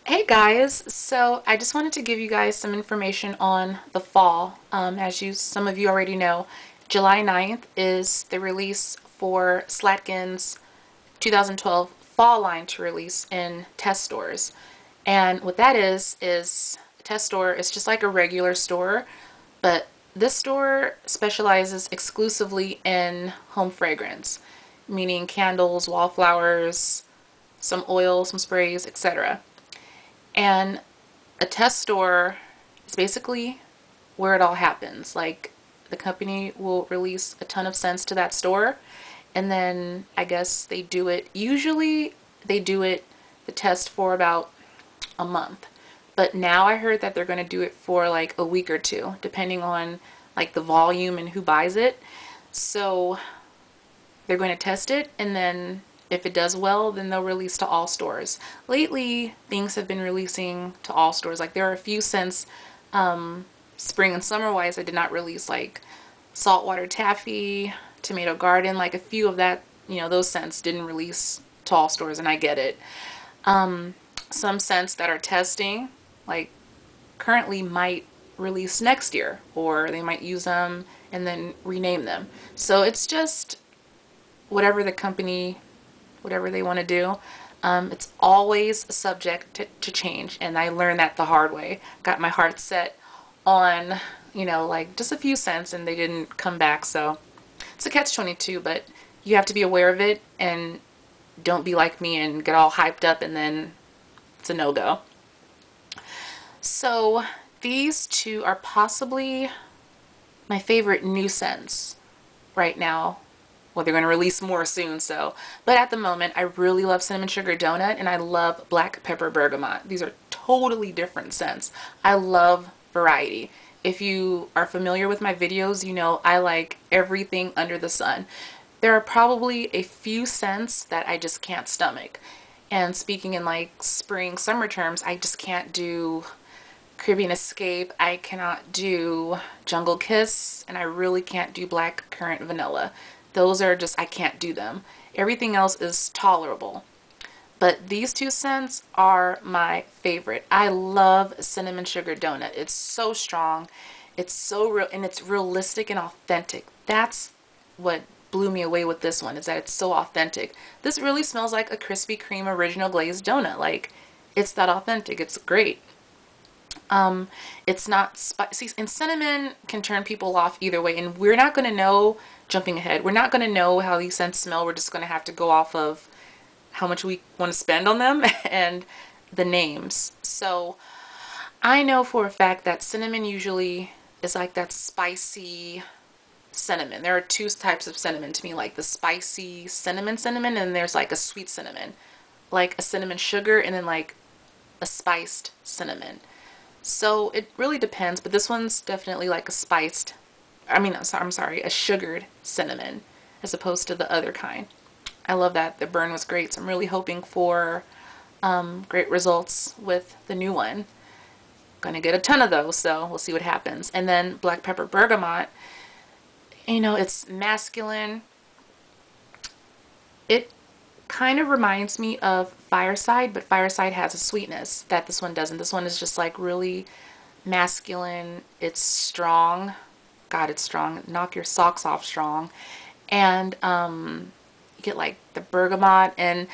Hey guys, so I just wanted to give you guys some information on the fall. Some of you already know, July 9th is the release for Slatkin's 2012 fall line to release in test stores. And what that is a test store is just like a regular store, but this store specializes exclusively in home fragrance, meaning candles, wallflowers, some oil, some sprays, etc. And a test store is basically where it all happens. Like the company will release a ton of scents to that store, and then I guess they do it. Usually they do it the test for about a month. But now I heard that they're going to do it for like a week or two, depending on like the volume and who buys it. So they're going to test it, and then if it does well, then they'll release to all stores. Lately, things have been releasing to all stores. Like there are a few scents, spring and summer wise, I did not release, like saltwater taffy, tomato garden, like a few of that, those scents didn't release to all stores, and I get it. Some scents that are testing, like currently, might release next year, or they might use them and then rename them. So it's just whatever the company, whatever they want to do. It's always subject to change, and I learned that the hard way. Got my heart set on, like just a few cents, and they didn't come back. So it's a catch-22, but you have to be aware of it and don't be like me and get all hyped up and then it's a no-go. So these two are possibly my favorite new scents right now. Well, they're going to release more soon, so. But at the moment, I really love Cinnamon Sugar Donut, and I love Black Pepper Bergamot. These are totally different scents. I love variety. If you are familiar with my videos, you know I like everything under the sun. There are probably a few scents that I just can't stomach. And speaking in like spring, summer terms, I just can't do Caribbean Escape, I cannot do Jungle Kiss, and I really can't do Black Currant Vanilla. Those are just, I can't do them. Everything else is tolerable. But these two scents are my favorite. I love Cinnamon Sugar Donut. It's so strong. It's so real, and it's realistic and authentic. That's what blew me away with this one, is that it's so authentic. This really smells like a Krispy Kreme original glazed donut. Like, it's that authentic. It's great. It's not spicy, and cinnamon can turn people off either way, and we're not going to know, jumping ahead, we're not going to know how these scents smell. We're just going to have to go off of how much we want to spend on them and the names. So I know for a fact that cinnamon usually is like that spicy cinnamon. There are two types of cinnamon to me, like the spicy cinnamon, and there's like a sweet cinnamon, like a cinnamon sugar, and then like a spiced cinnamon. So it really depends, but this one's definitely like a spiced, I'm sorry, a sugared cinnamon as opposed to the other kind. I love that. The burn was great, so I'm really hoping for great results with the new one. Gonna get a ton of those, so we'll see what happens. And then Black Pepper Bergamot, it's masculine. It kind of reminds me of Fireside, but Fireside has a sweetness that this one doesn't. This one is just like really masculine. It's strong. God, it's strong. Knock your socks off strong. And you get like the bergamot, and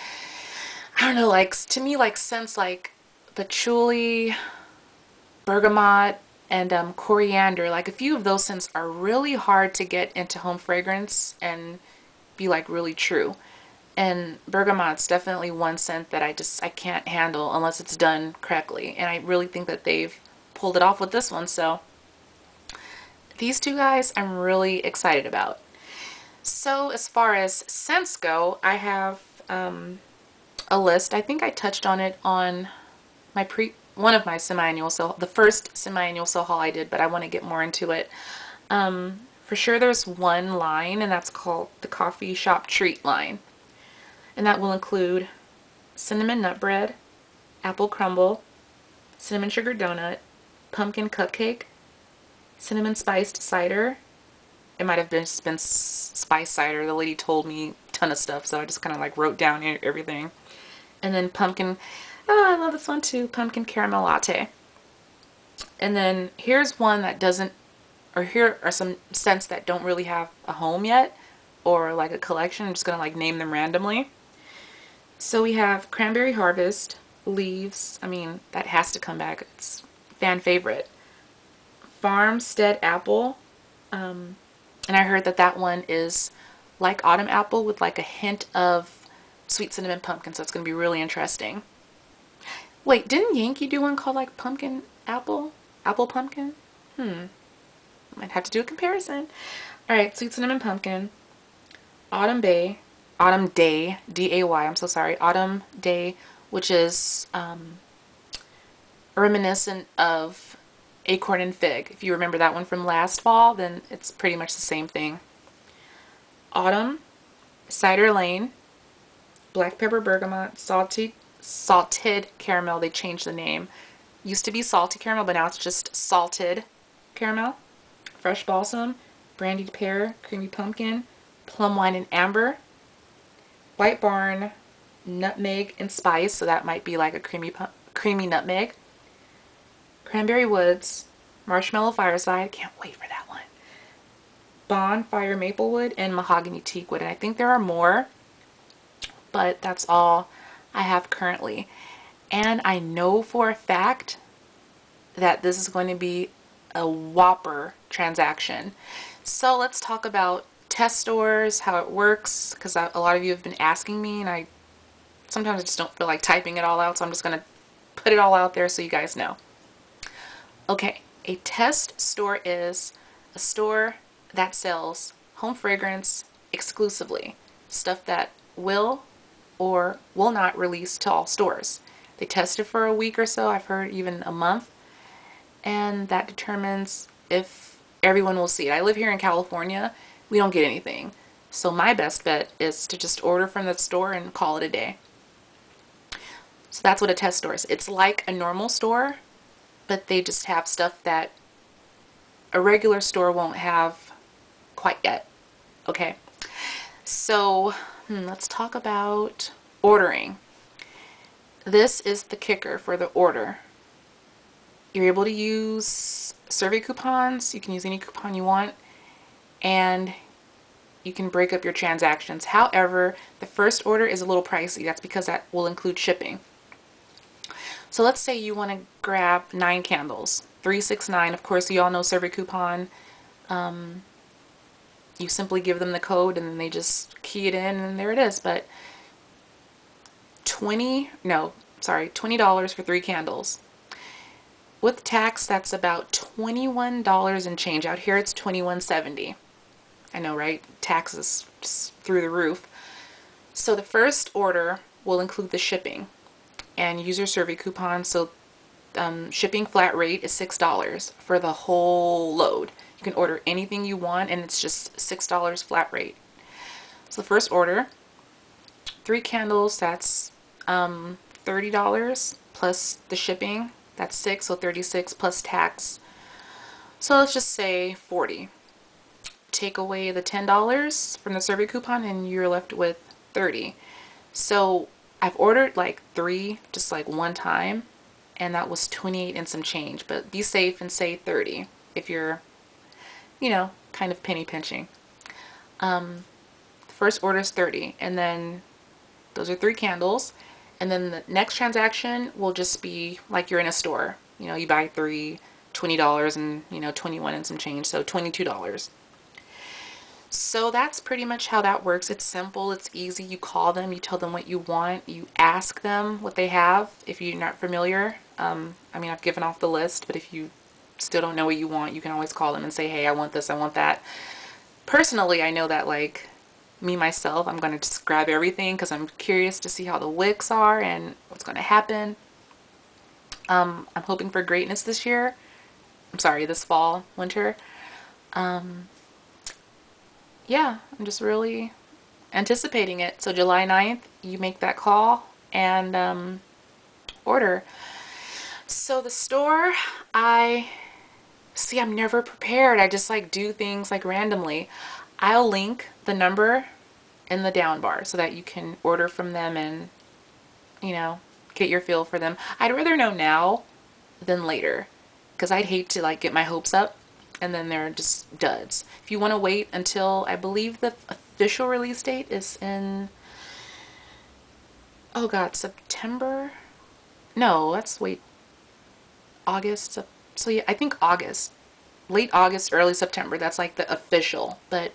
I don't know, like to me, like scents like patchouli, bergamot, and coriander. Like a few of those scents are really hard to get into home fragrance and be like really true. And bergamot's definitely one scent that I can't handle unless it's done correctly. And I really think that they've pulled it off with this one. So these two guys I'm really excited about. So as far as scents go, I have a list. I think I touched on it on my one of my semi-annual sale, the first semi-annual sale haul I did, but I want to get more into it. For sure there's one line, and that's called the Coffee Shop Treat line. And that will include cinnamon nut bread, apple crumble, cinnamon sugar donut, pumpkin cupcake, cinnamon spiced cider. It might have been spiced cider. The lady told me a ton of stuff, so I just kind of like wrote down everything. And then pumpkin Oh, I love this one too, pumpkin caramel latte. And then here's one that doesn't, or here are some scents that don't really have a home yet, or like a collection. I'm just gonna like name them randomly. So we have Cranberry Harvest, Leaves. I mean, that has to come back. It's fan favorite. Farmstead Apple. And I heard that that one is like Autumn Apple with like a hint of sweet cinnamon pumpkin. So it's going to be really interesting. Wait, didn't Yankee do one called like Pumpkin Apple? Apple Pumpkin? Might have to do a comparison. Alright, sweet cinnamon pumpkin. Autumn Bay. Autumn Day. D-A-Y. I'm so sorry. Autumn Day, which is reminiscent of Acorn and Fig. If you remember that one from last fall, then it's pretty much the same thing. Autumn, Cider Lane, Black Pepper Bergamot, Salted Caramel. They changed the name. Used to be Salty Caramel, but now it's just Salted Caramel. Fresh Balsam, Brandied Pear, Creamy Pumpkin, Plum Wine and Amber, White Barn, Nutmeg and Spice, so that might be like a creamy nutmeg. Cranberry Woods, Marshmallow Fireside, can't wait for that one. Bonfire Maplewood, and Mahogany Teakwood. And I think there are more, but that's all I have currently. And I know for a fact that this is going to be a whopper transaction. So let's talk about test stores, how it works, because a lot of you have been asking me, and I sometimes just don't feel like typing it all out, so I'm just going to put it all out there so you guys know. Okay, a test store is a store that sells home fragrance exclusively, stuff that will or will not release to all stores. They test it for a week or so, I've heard even a month, and that determines if everyone will see it. I live here in California, we don't get anything. So my best bet is to just order from the store and call it a day. So that's what a test store is. It's like a normal store, but they just have stuff that a regular store won't have quite yet. Okay, so let's talk about ordering. This is the kicker for the order. You're able to use survey coupons. You can use any coupon you want, and you can break up your transactions. However, the first order is a little pricey. That's because that will include shipping. So let's say you want to grab 9 candles, 369. Of course, you all know survey coupon. You simply give them the code and then they just key it in and there it is. But $20 for 3 candles. With tax, that's about $21 and change. Out here, it's $21.70. I know, right? Tax is just through the roof. So the first order will include the shipping and use your survey coupon. So shipping flat rate is $6 for the whole load. You can order anything you want and it's just $6 flat rate. So the first order, 3 candles, that's $30 plus the shipping, that's $6, so $36 plus tax. So let's just say $40. Take away the $10 from the survey coupon and you're left with $30. So I've ordered like 3 just like one time and that was $28 and some change, but be safe and say $30 if you're, you know, kind of penny pinching. First order is $30 and then those are 3 candles, and then the next transaction will just be like you're in a store. You know, you buy 3, $20 and, you know, 21 and some change, so $22. So that's pretty much how that works. It's simple, it's easy. You call them, you tell them what you want, you ask them what they have if you're not familiar. I mean, I've given off the list, but if you still don't know what you want, you can always call them and say, hey, I want this, I want that. Personally, I know that like me myself, I'm going to just grab everything because I'm curious to see how the wicks are and what's going to happen. I'm hoping for greatness this year. I'm sorry, this fall, winter. Yeah, I'm just really anticipating it. So July 9th, you make that call and order. So the store, I'm never prepared. I just like do things like randomly. I'll link the number in the down bar so that you can order from them and, you know, get your feel for them. I'd rather know now than later, because I'd hate to like get my hopes up and then they're just duds. If you want to wait until, I believe the official release date is in, oh god, September? No, let's wait, August. So yeah, I think August, late August, early September. That's like the official. But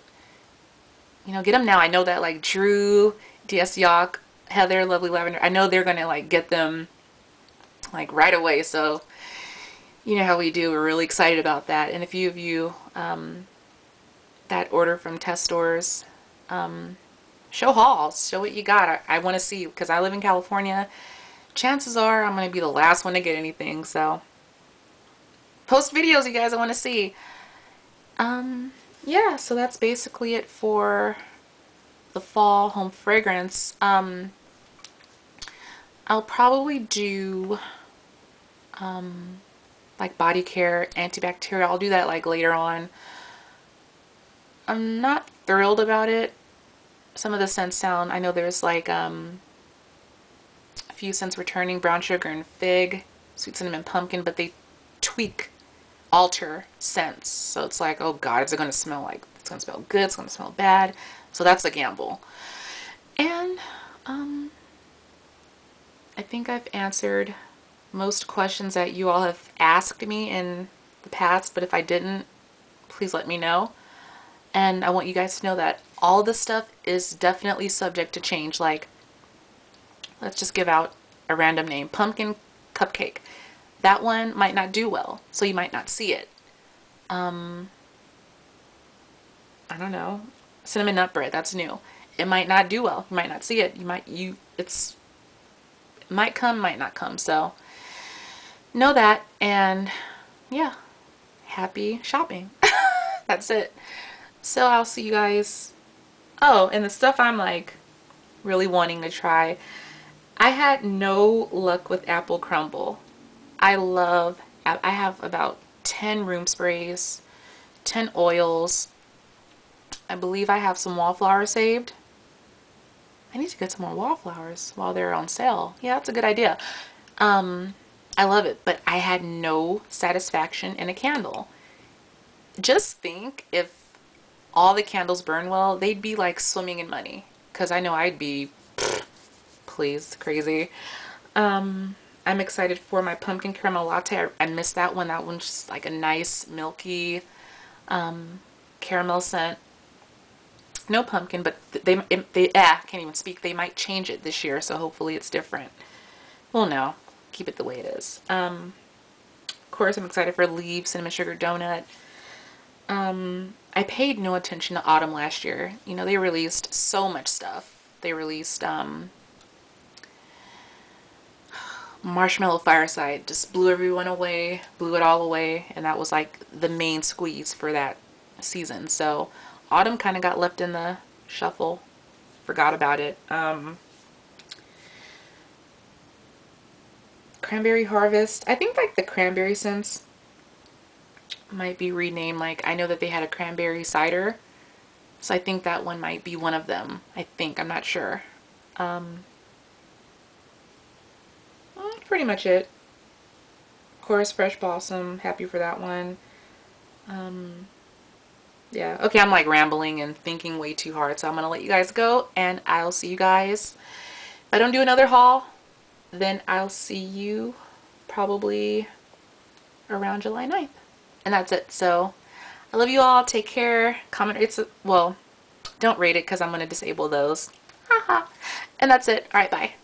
you know, get them now. I know that like Drew, DS Yock, Heather, Lovely Lavender, I know they're gonna like get them like right away. So you know how we do. We're really excited about that. And a few of you that order from test stores, show hauls, show what you got. I want to see, because I live in California. Chances are I'm going to be the last one to get anything. So post videos, you guys, I want to see. Yeah, so that's basically it for the fall home fragrance. I'll probably do like body care, antibacterial. I'll do that like later on. I'm not thrilled about it. Some of the scents sound, I know there's like a few scents returning, brown sugar and fig, sweet cinnamon pumpkin, but they tweak, alter scents. So it's like, oh god, is it going to smell like, it's going to smell good, it's going to smell bad. So that's a gamble. And I think I've answered most questions that you all have asked me in the past, but if I didn't, please let me know. And I want you guys to know that all this stuff is definitely subject to change. Like, let's just give out a random name, pumpkin cupcake. That one might not do well, so you might not see it. I don't know, cinnamon nut bread, that's new. It might not do well. You might not see it. It might come, might not come. So know that, and yeah, happy shopping. That's it. So I'll see you guys. Oh, and the stuff I'm like really wanting to try. I had no luck with apple crumble. I have about 10 room sprays, 10 oils. I believe I have some wallflowers saved. I need to get some more wallflowers while they're on sale. Yeah, that's a good idea. I love it, but I had no satisfaction in a candle. Just think if all the candles burn well, they'd be like swimming in money. Because I know I'd be, please, crazy. I'm excited for my pumpkin caramel latte. I missed that one. That one's just like a nice milky caramel scent. No pumpkin, but they can't even speak. They might change it this year, so hopefully it's different. Well, no, keep it the way it is. Of course, I'm excited for Leave Cinnamon Sugar Donut. I paid no attention to autumn last year. You know, they released so much stuff. They released Marshmallow Fireside, just blew everyone away, blew it all away, and that was like the main squeeze for that season. So autumn kind of got left in the shuffle, forgot about it. Cranberry Harvest, I think like the cranberry scents might be renamed. Like, I know that they had a cranberry cider, so I think that one might be one of them. I think, I'm not sure. Pretty much it. Of course, Fresh Blossom, happy for that one. Yeah, okay, I'm like rambling and thinking way too hard, so I'm gonna let you guys go, and I'll see you guys. If I don't do another haul, then I'll see you probably around July 9th. And that's it. So I love you all. Take care. Comment rates, well, don't rate it because I'm going to disable those. Haha. And that's it. All right, bye.